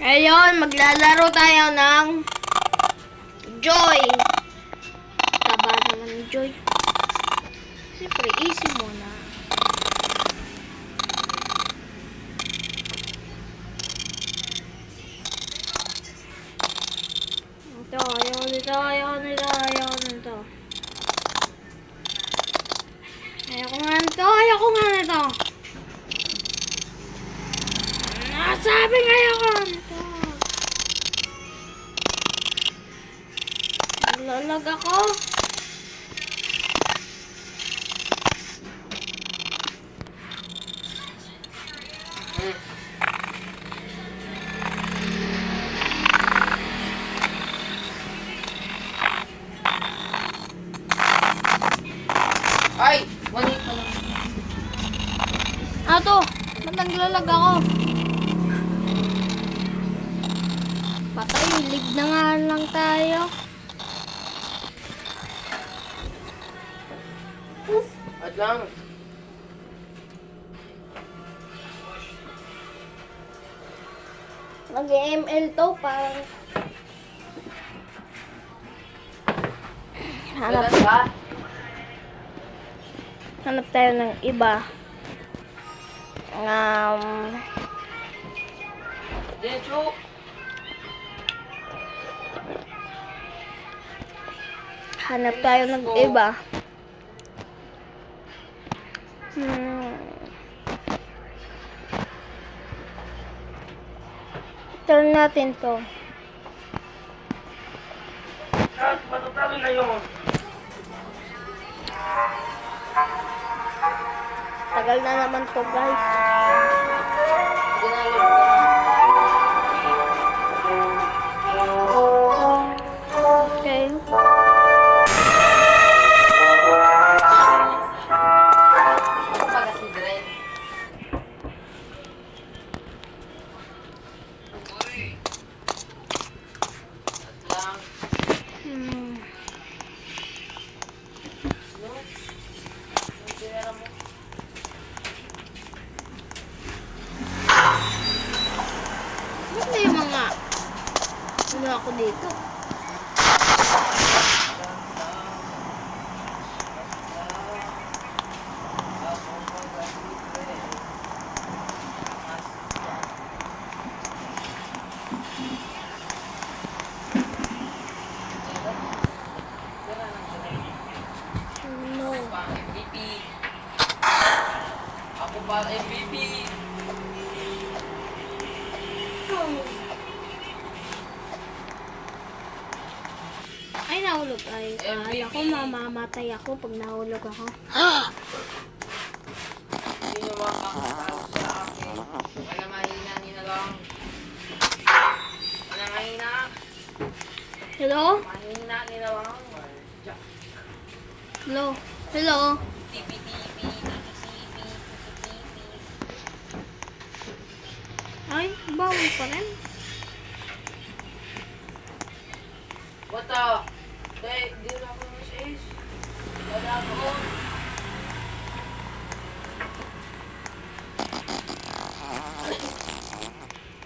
Ngayon, maglalaro tayo ng Joy. Taba naman ni Joy. Siyempre, easy muna. Ito, ayaw nito. Ayaw ko nga nito. Nasabi nga ayaw ko nito. Lalag ako. Ay! 1-8 pa lang. To? Ba't naglalag ako? Patay, lig na nga lang tayo. At lang. Mag-ML to, parang hanap tayo ng iba. Dencho! Hanap tayo ng iba. Turn natin to. At matatalo na yun. Tagal na naman to, guys. Okay. Ano yung mga ano ako dito? No. MVP. Ako pa MVP. Ay, nahulog. Ay, kala ko mamamatay ako pag nahulog ako. Hindi nyo makakatalo sa akin. Wala mahina nila lang. Wala mahina. Hello? Mahina nila lang. Hello? Hello? Ay, bawal pa rin. Bata! Di na ako masis. Wala ako.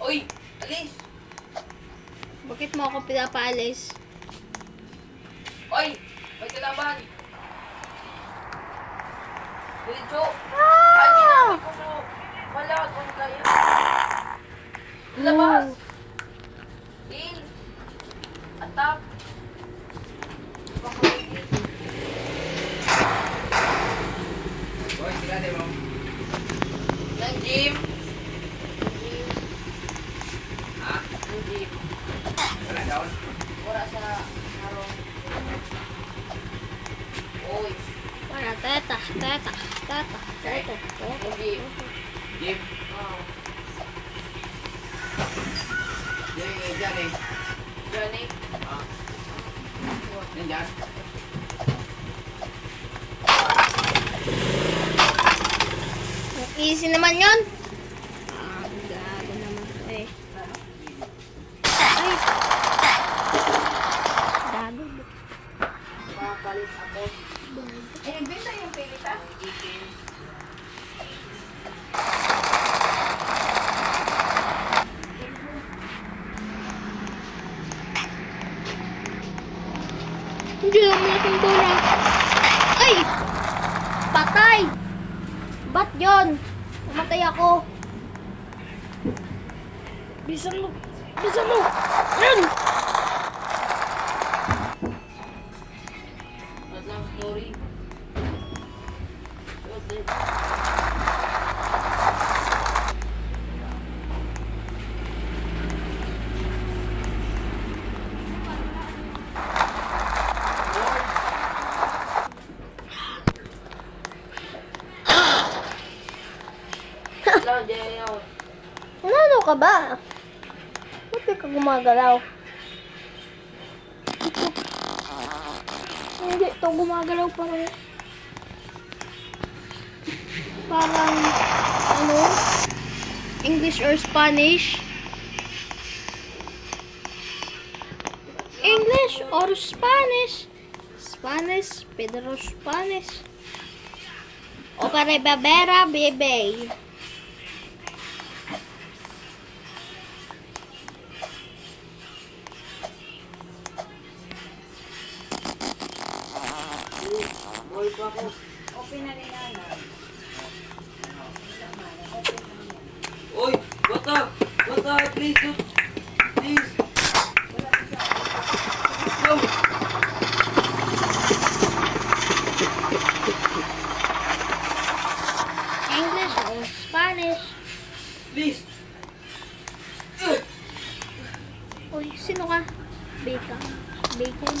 Uy! Alis! Bakit mo ako pinapaalis? Uy! May kalaban! Diretso! Ay, ginamit ko so. Wala, kung kaya. Labas! In! Attack! Boy, sila din mo. Ng gym! Ha? Ng gym. Wala daw? Wala sa harong. Uy! Para, teta. Ng gym. Gym? Oo. Johnny. Johnny? Ah. Nandyan? Easy naman yun. Gago naman to eh. Ay. Gago. Papalit ako. Eh, nagbenta yung pilita? OMG, ang malaking bola. Ay! Patay! Ba't yun? Namatay ako. Bisan mo! Bisan mo! Yan! At lang story. Okay. Lang, Jayaw. Ano ka ba? Ba't di ka gumagalaw? Hindi, ito gumagalaw parang... Parang... Ano? English or Spanish? English or Spanish? Spanish, Pedro Spanish. O para babera, bebe. Boy pa ako. Open na rin na. Oy! Bata! Bata! Please! Don't. Please! Go! English or Spanish? Please! Uy, sino ka? Bacon. Bacon.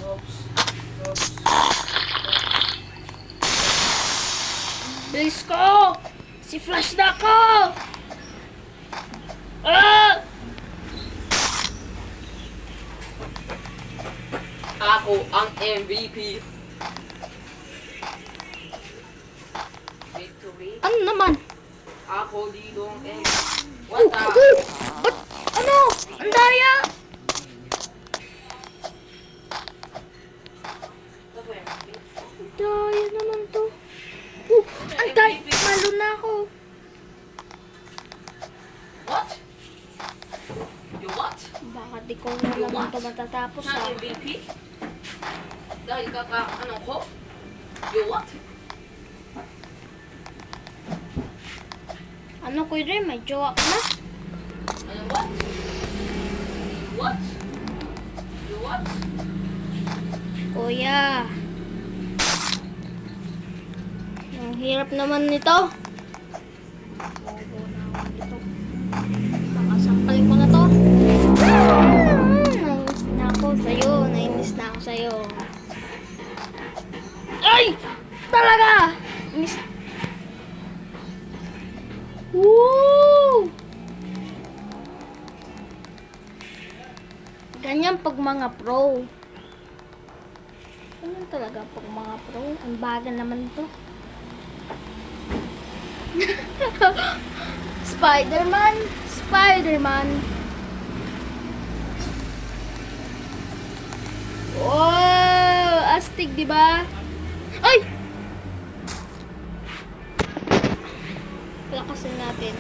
Oops. Oops. Bilis ko! Si Flash na ako! Ah! Ako ang MVP. Victory. Ano naman? Ako dito ang MVP. What the? Ba't? Ano? Ang daya! Ang daya naman to. Ang daya! Malo na ako. What? You what? Baka di ko na naman to matatapos Na ah. MVP? Dahil ano ko? You what? Ano ko rin? May jowa ka na? Ano what? What? You what? Kuya. Ang hirap naman nito. Bobo na ako dito. Makasampal ko na to. Nainis na ako sa'yo. Nainis na ako sa'yo. Ay! Talaga! Miss... Woo! Ganyan pag mga pro. Ganyan talaga pag mga pro. Ang bagal naman to. Spider-Man! Spider-Man! Wow! Astig, di ba? Ay! Lakasin natin.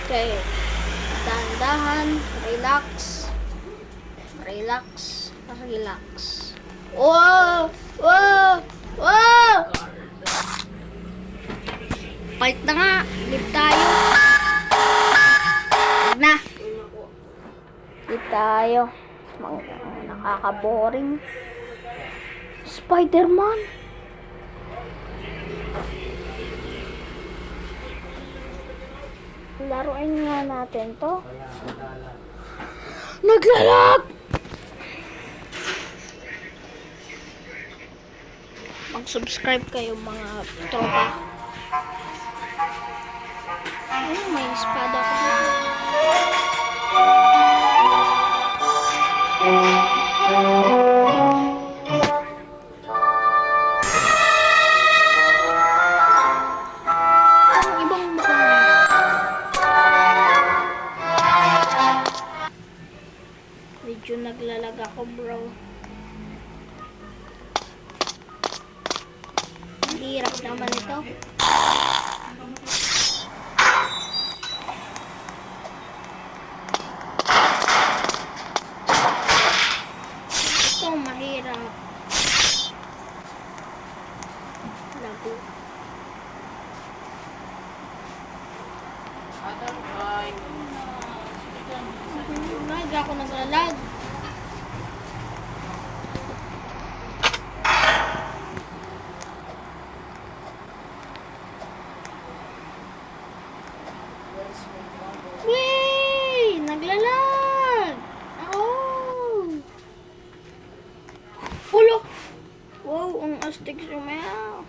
Okay. Dahan-dahan. Relax. Relax. Relax. Wow! Wow! Wow! Fight na nga. Live tayo. Huwag na. Live tayo. Nakaka-boring. Spider-Man. Laruin nga natin to. Naglalag! Mag-subscribe kayo mga tropa. May espada ko dito. Ang ibang mukha. naglalag ako, bro. Ang hirap naman ito. Ito, mahirap. Lago. Atang ay. Hindi ako naglalag. Wee! Naglalag! Oh! Ulo! Wow, ang astig sumayaw.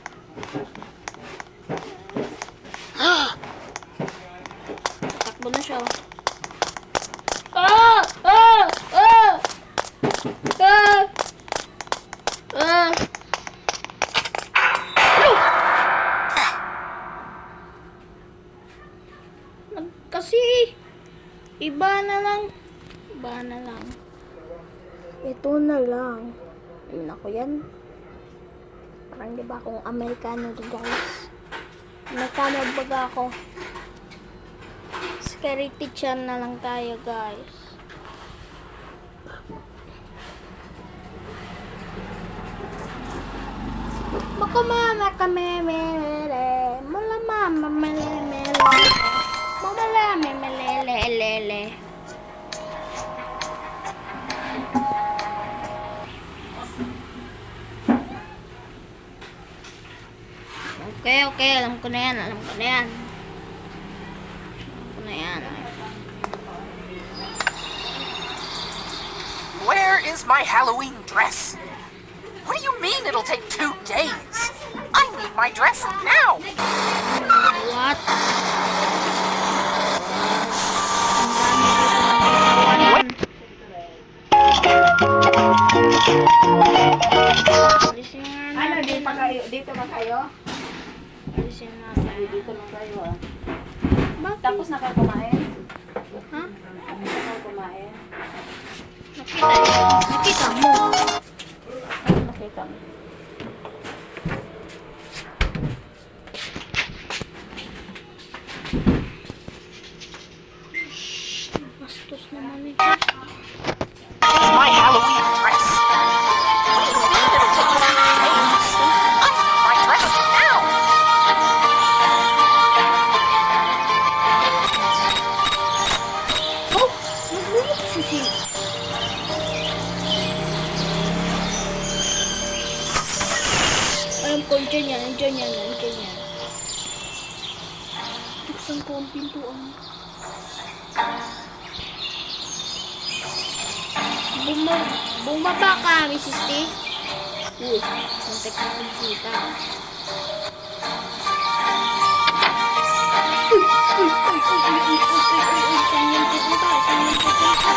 Takbo na siya. Ah! Ah! Ah! Ah! Ah! Kasi iba na lang. Iba na lang. Ito na lang. Ayun ako yan. Parang di ba akong Amerikano to, guys? Amerikano baga ako. Scary teacher na lang tayo, guys. Baka mama kami mere. Mula mama mele. Mamala memelelelele. Okay, alam ko na yan. Alam ko na yan. Where is my Halloween dress? What do you mean it'll take 2 days? I need my dress now! What? Ano, dito ba kayo? Alisin natin. Dito lang kayo ah. Bakit? Tapos na kayo kumain? Ha? Tapos na kayo kumain? Nakita mo. Ano nakita mo? Bastos naman ito. My Halloween dress! What do you mean it'll take 2 days? I need my dress now! Oh! Naglulok si Sil. Alam ko, andyan yan. Buksan ko ang pintuan. Bumaba ka, Mrs. T. Uy, muntik na kumputa. Uy, saan yung pupunta?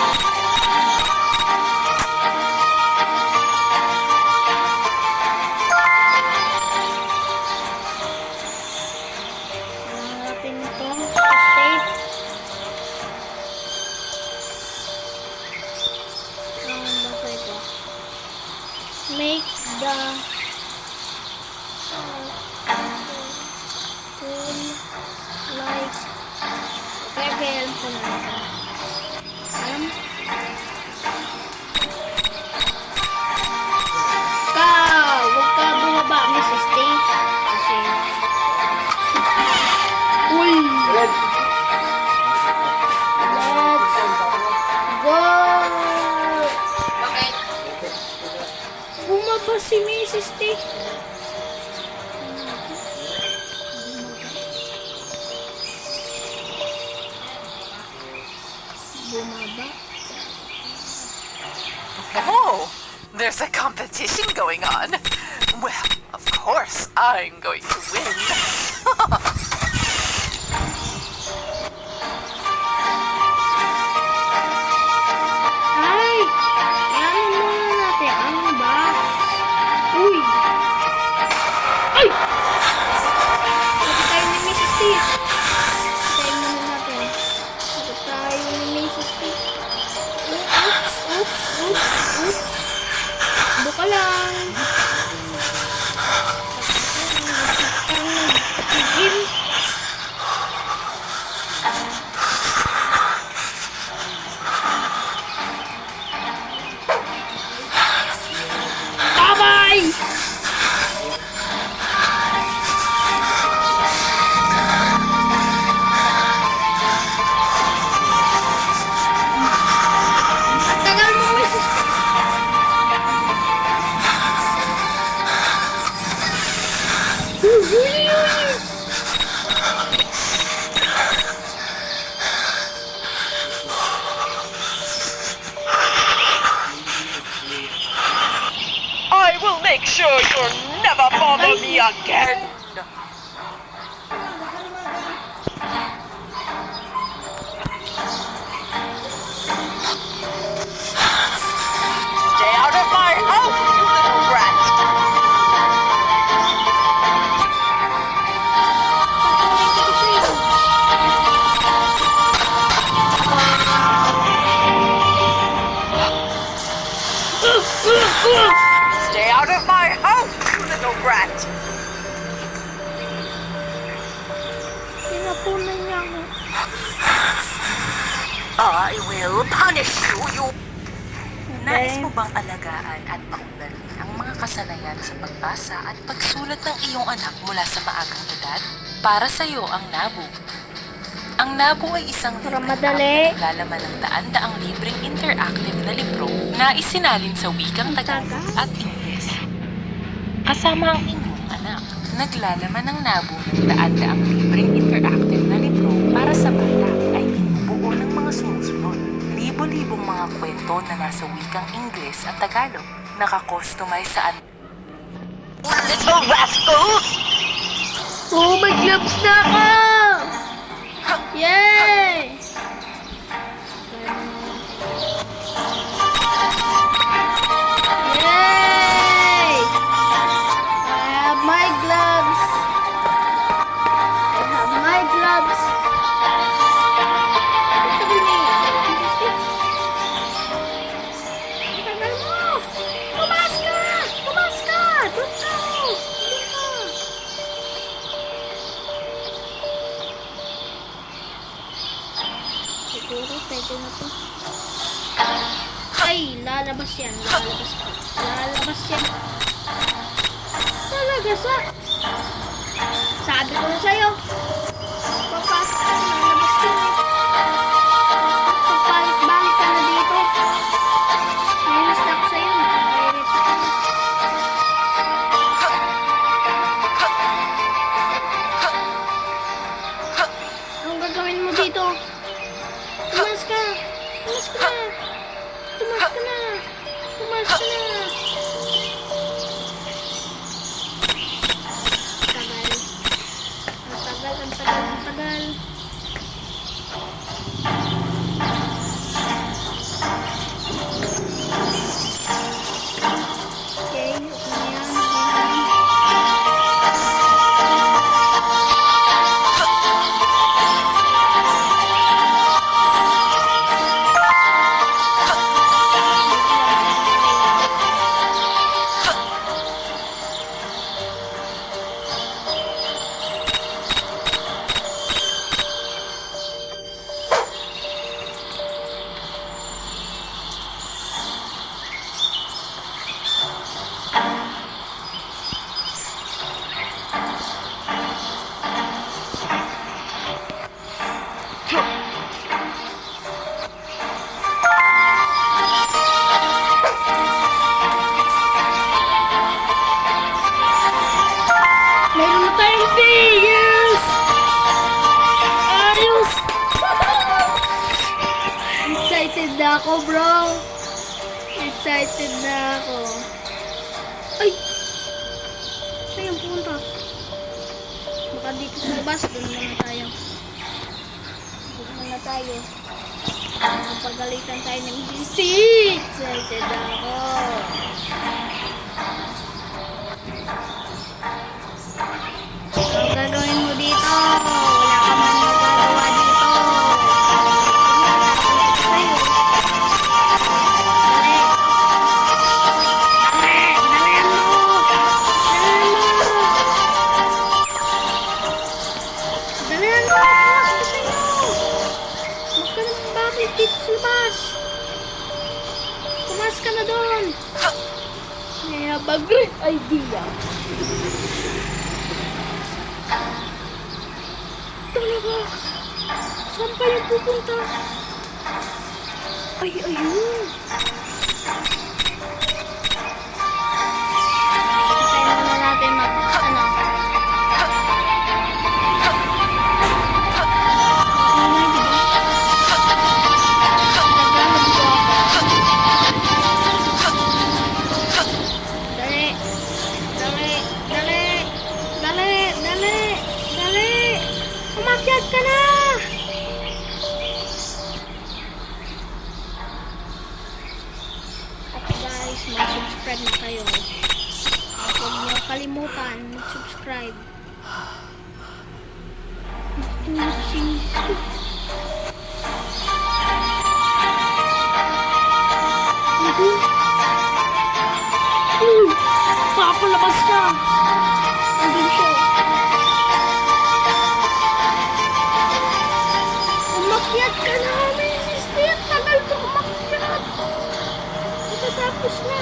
Natin ito sa state. Basa ito. Make the full like okay, alam ko na ito. Huwag ka bumaba, Mrs. T. Kasi uy! Let's go! Bakit? Bumaba si Mrs. T. Bumaba. Oh, there's a competition going on. Well, of course, I'm going to win. Ay! Yaman muna natin ang box. Uy! Ay! Sabi tayo ni Mrs. T. Tayo muna natin. Sabi tayo ni Mrs. T. Oops! make sure you'll never bother me again. Stay out of my house, you little brat. Stay out of my house, you little brat. Pinapunan niya ako. I will punish you, you... Nais mo bang alagaan at paunlarin ang mga kasanayan sa pagbasa at pagsulat ng iyong anak mula sa maagang edad? Para sa iyo ang NABU. Ang NABU ay isang Para libreng madali. app na naglalaman ng daan-daang libreng interactive na libro na isinalin sa wikang Tagalog at Ingles. Kasama ang inyong anak. Naglalaman ng NABU ng daan-daang libreng interactive na libro para sa bata ay binubuo ng mga sumusunod. Libo-libong mga kwento na nasa wikang Ingles at Tagalog, nakakustomize sa Little rascals! Oh, may gloves na ako! Yay! Yay! I have my gloves. I have my gloves. Ito bini. Tagal mo! Tumas ka! Tumas ka! Doon ka! Doon ka! Siguro pwede na to. Ay, lalabas yan. Lalabas pa. Lalabas yan. Talaga sa... Sabi ko na sa'yo. Papasok ka. Lalabas yan eh. Pagpalit-balik ka na dito. Mayroon stock sa'yo. Nakapirate ka na. Anong gagawin mo dito? Tumas ka! Tumas ka na! Tumas ka na! Tumas ka na! Tagal. Ang tagal. Okay, okay na yan. Mayroon na tayong Vegas! Ayos! Excited na ako, bro. Excited na ako. Ay! Saan yung punta? Baka dito sa labas. Doon muna tayo. Doon muna tayo. Pagalitan tayo ng Mystic! Excited na ako. Ang gagawin mo dito? Wala ka man magagawa dito. Sa'yo. Dali. Dalihan mo. Dalihan mo. Pumas ko sa'yo. Huwag ka naman babalik dito sa labas. Pumas ka na doon. I have a great idea. Talaga? Saan pa yung pupunta? Ay, ayun. Hintayin muna natin ano? Ano, diba? Naglalabas ko ako. Dali. subscribe. Tulog si Misko. Hindi. Uy! Papalabas siya! Andun siya. Umakyat ka na, Mister! Tagal mo umakyat! Matatapos na.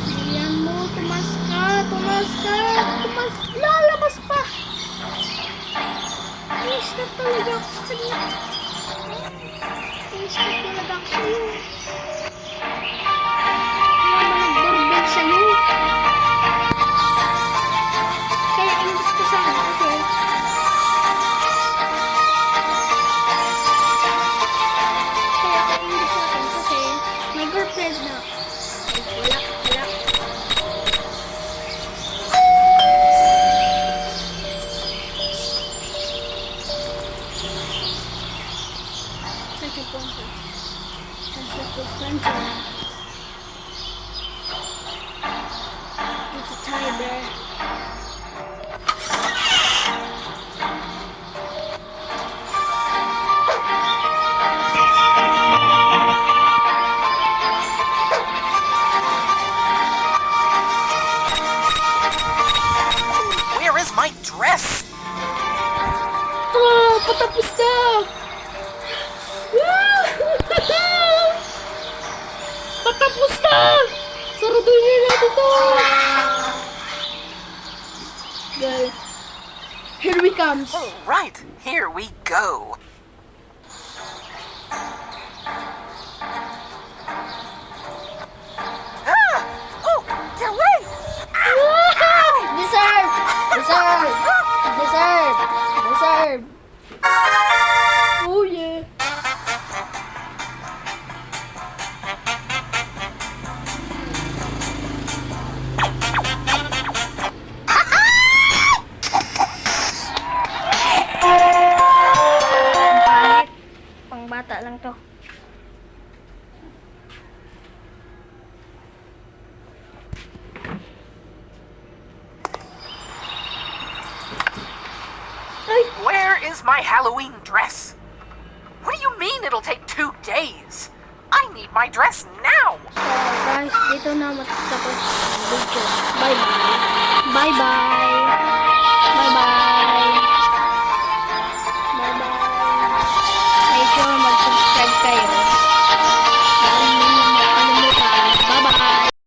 Bilihan mo, tumas ka! Tumas ka! Tumas! Lalabas pa! Inis na talaga ako sa kanya. Inis na talaga ako sa'yo. Kaya ba nag-doorbell sa'yo? Kaya inis ka sa akin kasi may girlfriend na. Wala. Saan siya punta? Dito tayo, bear. Where is my dress? Patapos na! Patapos na! Saraduhin natin to! Guys, here we comes. All right, here we go. Ah! Oh, get away! Deserve! Deserve! Deserve! Deserve! Oh yeah! Ang pangit. Pangbata lang to. Ay! Where is my Halloween dress? What do you mean it'll take 2 days? I need my dress now! So guys, dito na matatapos ang video. Bye bye. Bye bye.